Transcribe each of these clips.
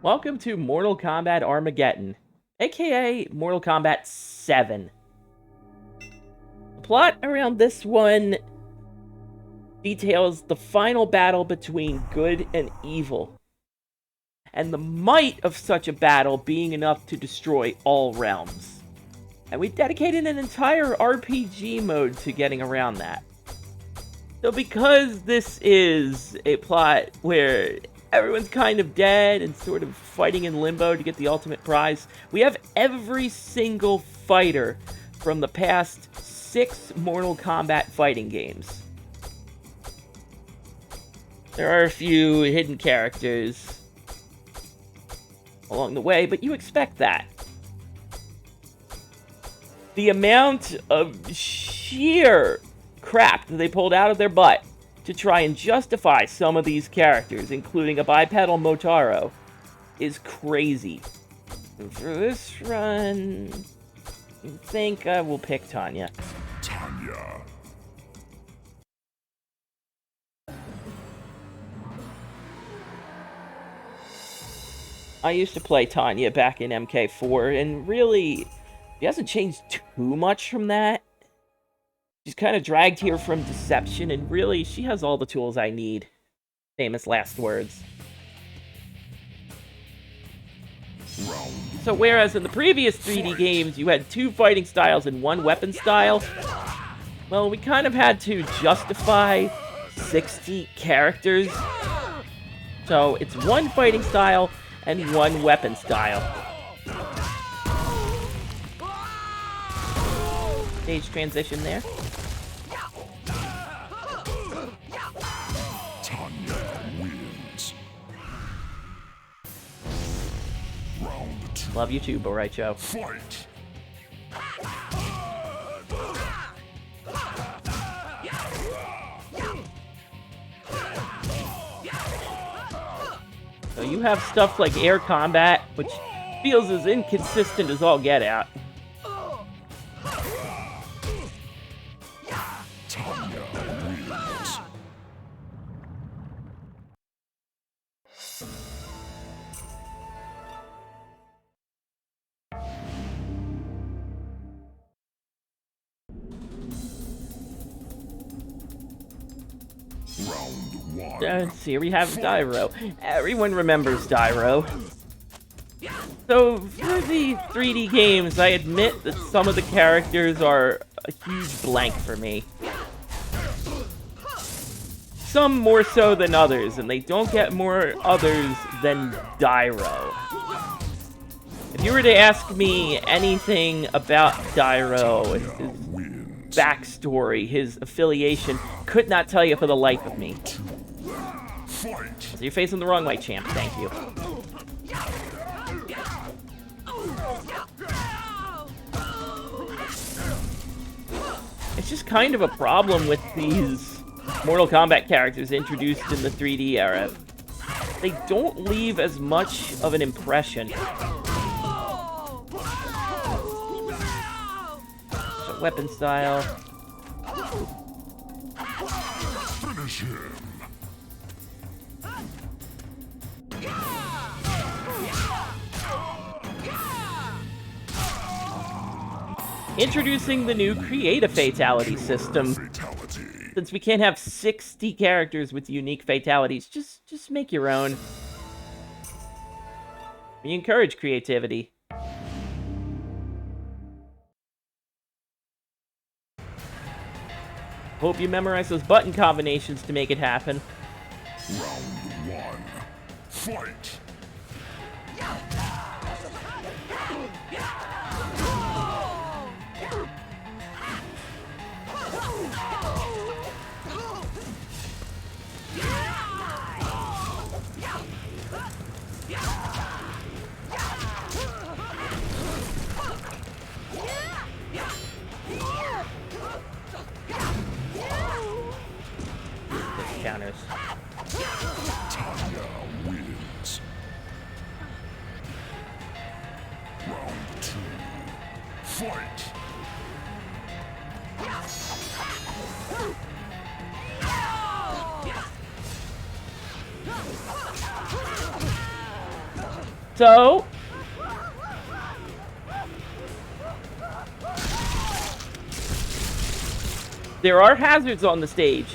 Welcome to Mortal Kombat Armageddon, aka Mortal Kombat 7. The plot around this one details the final battle between good and evil, and the might of such a battle being enough to destroy all realms. And we dedicated an entire RPG mode to getting around that. So because this is a plot where everyone's kind of dead and sort of fighting in limbo to get the ultimate prize, we have every single fighter from the past 6 Mortal Kombat fighting games. There are a few hidden characters along the way, but you expect that. The amount of sheer crap that they pulled out of their butt to try and justify some of these characters, including a bipedal Motaro, is crazy. And for this run, I think I will pick Tanya. Tanya. I used to play Tanya back in MK4, and really, she hasn't changed too much from that. She's kind of dragged here from deception, and really, she has all the tools I need. Famous last words. So whereas in the previous 3D games, you had 2 fighting styles and 1 weapon style, well, we kind of had to justify 60 characters. So it's 1 fighting style and 1 weapon style. Stage transition there. Tanya wins. Round 2. Love you too, Boraicho. Fight. So you have stuff like air combat, which feels as inconsistent as all get out. Tanya wins. Round 1. Here we have Dyro. Everyone remembers Dyro. So, for the 3D games, I admit that some of the characters are a huge blank for me. Some more so than others, and they don't get more others than Dyro. If you were to ask me anything about Dyro, his backstory, his affiliation, could not tell you for the life of me. Fight. So you're facing the wrong way, champ. Thank you. It's just kind of a problem with these Mortal Kombat characters introduced in the 3D era. They don't leave as much of an impression. So weapon style. Finish him. Introducing the new create a fatality system. Fatality. Since we can't have 60 characters with unique fatalities, just make your own. We encourage creativity. Hope you memorize those button combinations to make it happen. Round 1. Fight. Counters. Tanya wins. Round 2. Fight. So... there are hazards on the stage.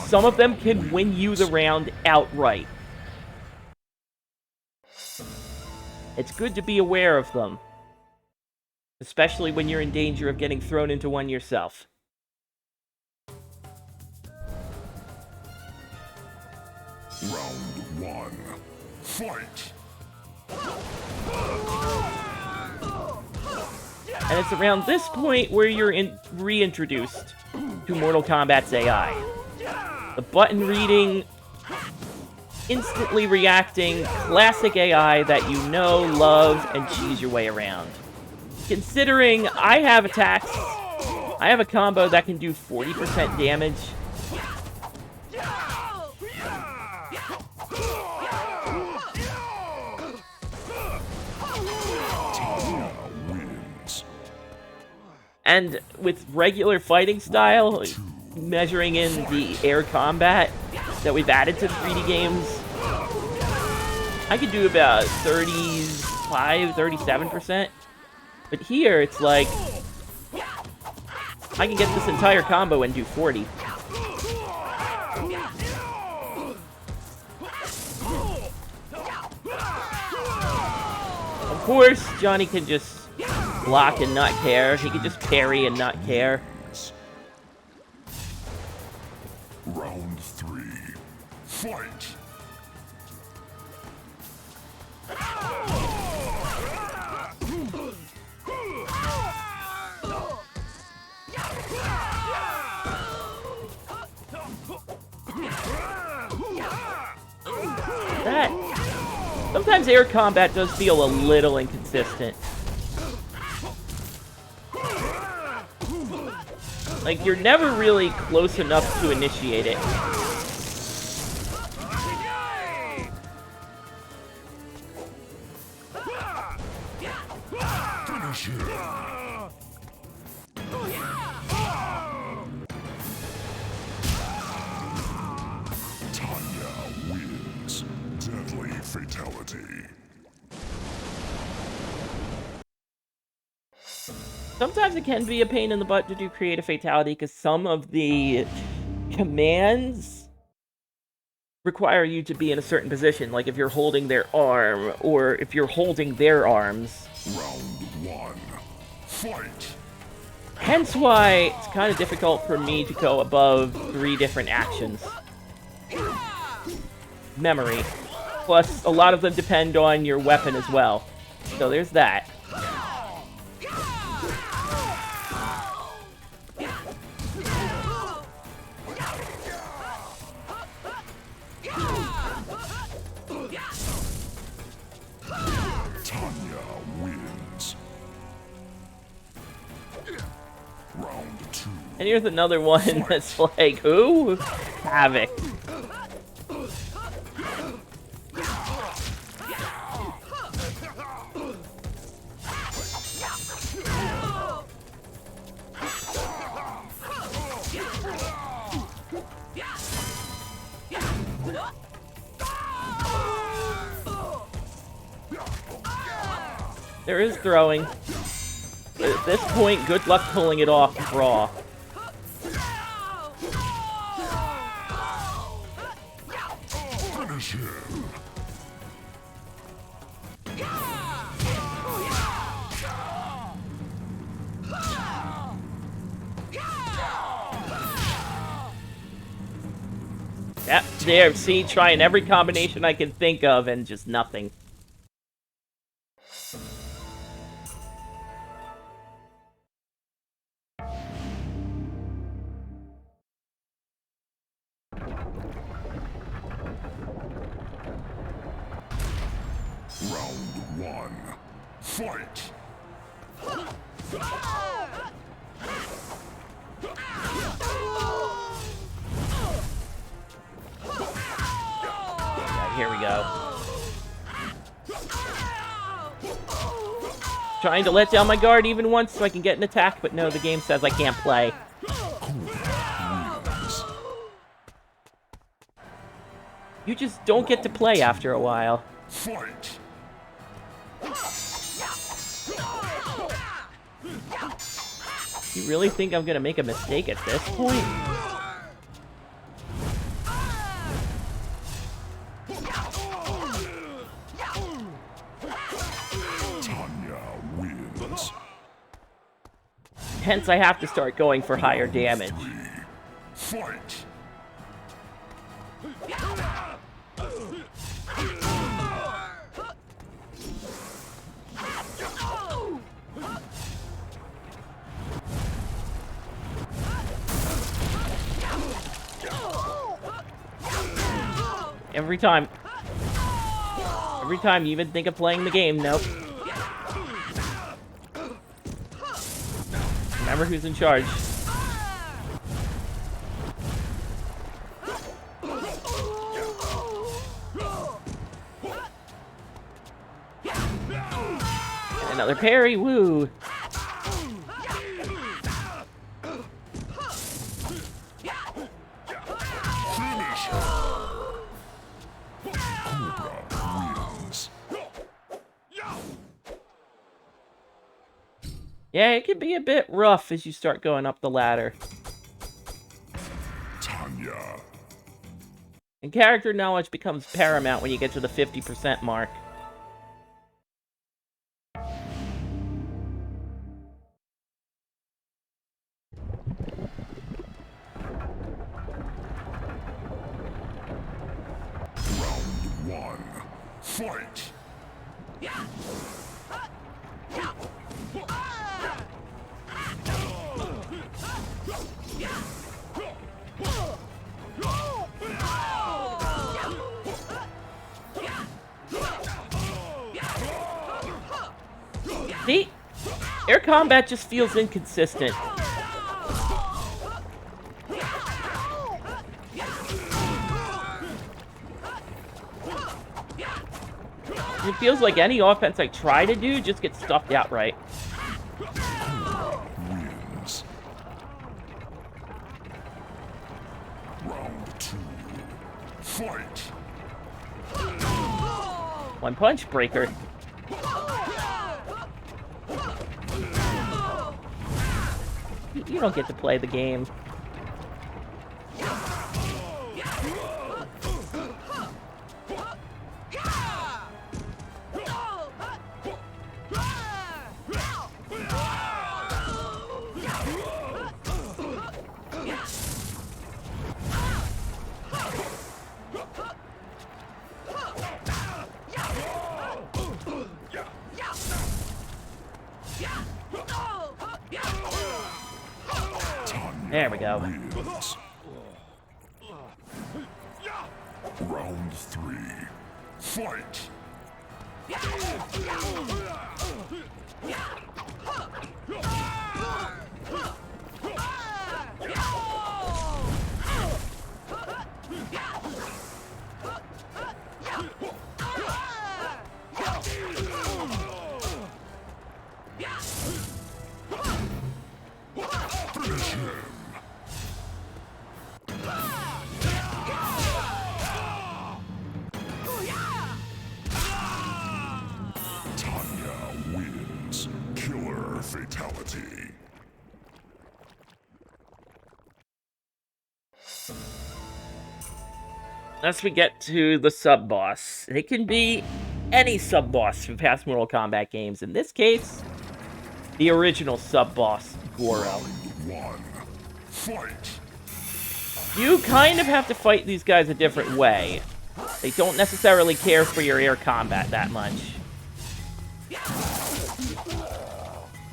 Some of them can win you the round outright. It's good to be aware of them. Especially when you're in danger of getting thrown into one yourself. Round 1. Fight! And it's around this point where you're reintroduced to Mortal Kombat's AI. The button reading, instantly reacting, classic AI that you know, love, and cheese your way around. Considering I have attacks, I have a combo that can do 40% damage. Tanya wins. And with regular fighting style, measuring in the air combat that we've added to the 3D games, I could do about 35, 37%. But here, it's like, I can get this entire combo and do 40. Of course, Johnny can just block and not care. He can just parry and not care. Round 3. Fight! Sometimes air combat does feel a little inconsistent. Like, you're never really close enough to initiate it. Finish him! Tanya wins. Deadly fatality. Sometimes it can be a pain in the butt to do create a fatality because some of the commands require you to be in a certain position, like if you're holding their arm or if you're holding their arms. Round 1. Fight! Hence why it's kind of difficult for me to go above 3 different actions. Memory. Plus, a lot of them depend on your weapon as well. So there's that. Tanya wins. Round 2. And here's another one that's like, ooh, Havoc. There is throwing. But at this point, good luck pulling it off raw. Finish him! Yep, there, see, trying every combination I can think of and just nothing. Round 1. Fight! Yeah, here we go. Trying to let down my guard even once so I can get an attack, but no, the game says I can't play. Wins. You just don't get to play after a while. Fight! You really think I'm gonna make a mistake at this point? Tanya wins. Hence, I have to start going for higher damage. Fight! Every time. Every time you even think of playing the game, nope. Remember who's in charge. Another parry, woo! Yeah, it can be a bit rough as you start going up the ladder. Tanya. And character knowledge becomes paramount when you get to the 50% mark. Round one. Fight! See? Air combat just feels inconsistent. It feels like any offense I try to do just gets stuffed outright. Wins. Round two. Fight! One punch breaker. You don't get to play the game. There we go. Wins. Round three. Fight! Finish him. Tanya wins. Killer fatality. As we get to the sub-boss, it can be any sub-boss from past Mortal Kombat games. In this case, the original sub-boss, Goro. One. Fight! You kind of have to fight these guys a different way. They don't necessarily care for your air combat that much.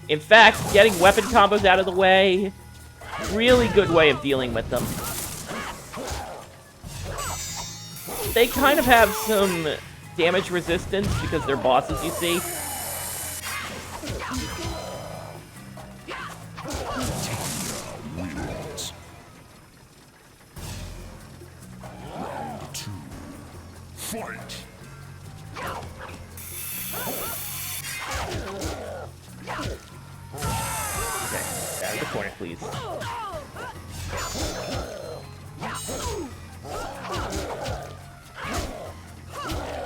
In fact, getting weapon combos out of the way, really good way of dealing with them. They kind of have some damage resistance because they're bosses, you see. Wins. Round two. Fight! Okay, out of the corner, please.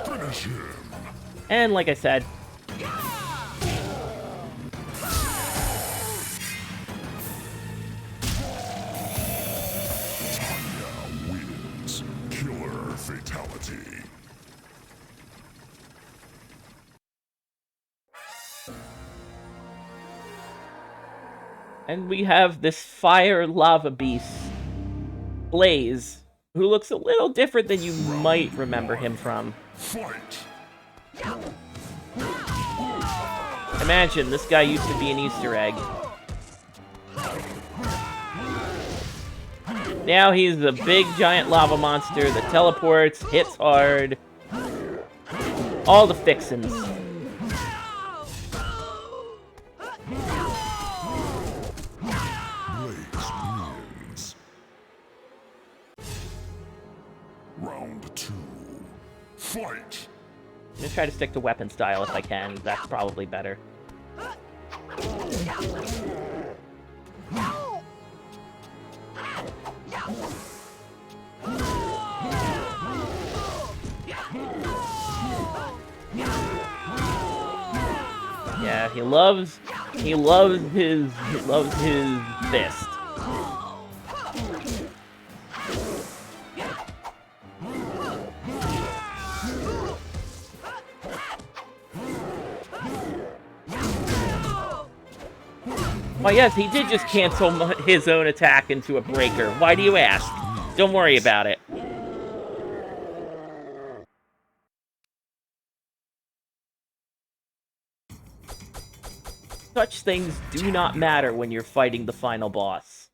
Finish him. And like I said, fatality. And we have this fire lava beast, Blaze, who looks a little different than you might remember him from. Fight! Imagine, this guy used to be an Easter egg. Now he's a big giant lava monster that teleports, hits hard. All the fixins. Blaze wins. Round 2. Fight! I'm gonna try to stick to weapon style if I can. That's probably better. Yeah, he loves his fist. Well, yes, he did just cancel his own attack into a breaker. Why do you ask? Don't worry about it. Such things do not matter when you're fighting the final boss.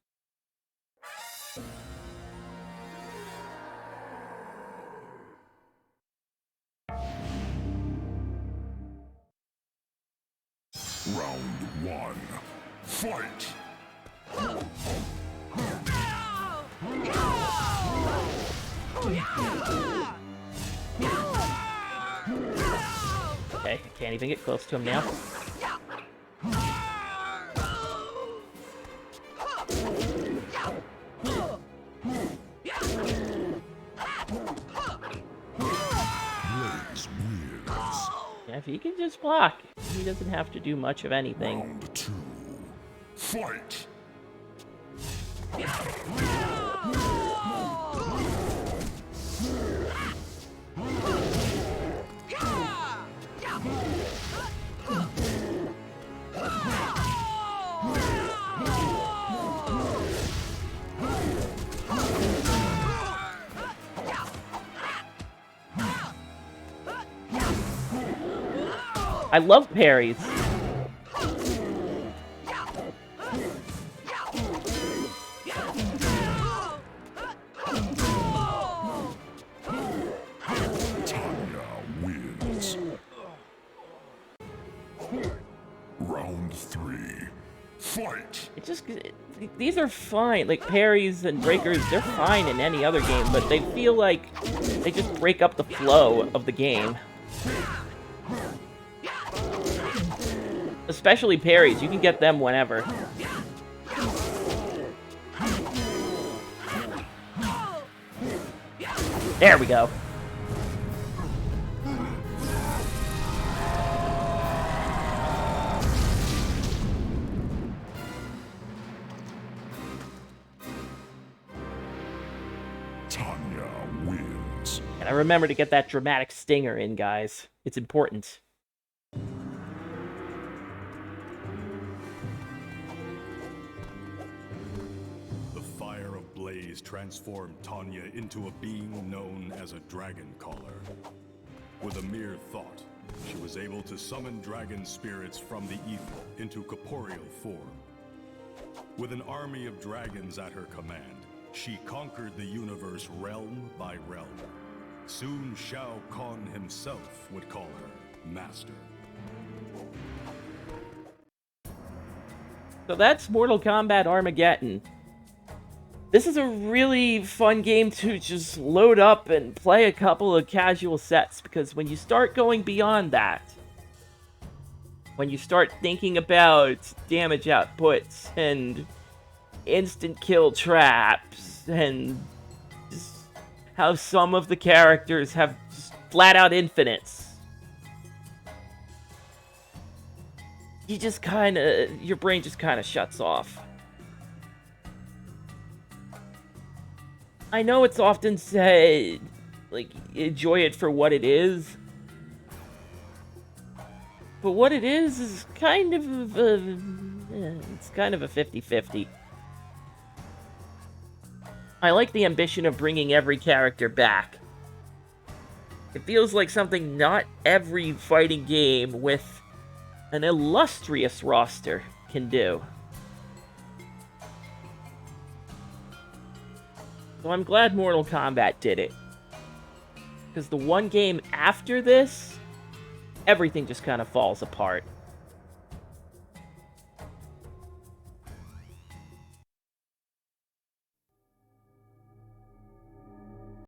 Round 1. Fight! Okay, I can't even get close to him now. Blaze wins. Yeah, if he can just block, he doesn't have to do much of anything. Round 2. Fight! I love parries. Tanya wins. Round 3. Fight! These are fine. Like, parries and breakers, they're fine in any other game, but they feel like they just break up the flow of the game. Especially parries, you can get them whenever. There we go. Tanya wins. And I remember to get that dramatic stinger in, guys. It's important. Transformed Tanya into a being known as a dragon caller. With a mere thought, she was able to summon dragon spirits from the ether into corporeal form. With an army of dragons at her command, she conquered the universe realm by realm. Soon Shao Kahn himself would call her Master. So that's Mortal Kombat Armageddon. This is a really fun game to just load up and play a couple of casual sets, because when you start going beyond that, when you start thinking about damage outputs and instant kill traps and just how some of the characters have just flat out infinites, you just your brain just kind of shuts off. I know it's often said like, enjoy it for what it is. But what it is kind of it's kind of a 50-50. I like the ambition of bringing every character back. It feels like something not every fighting game with an illustrious roster can do. So I'm glad Mortal Kombat did it. Because the one game after this, everything just kind of falls apart.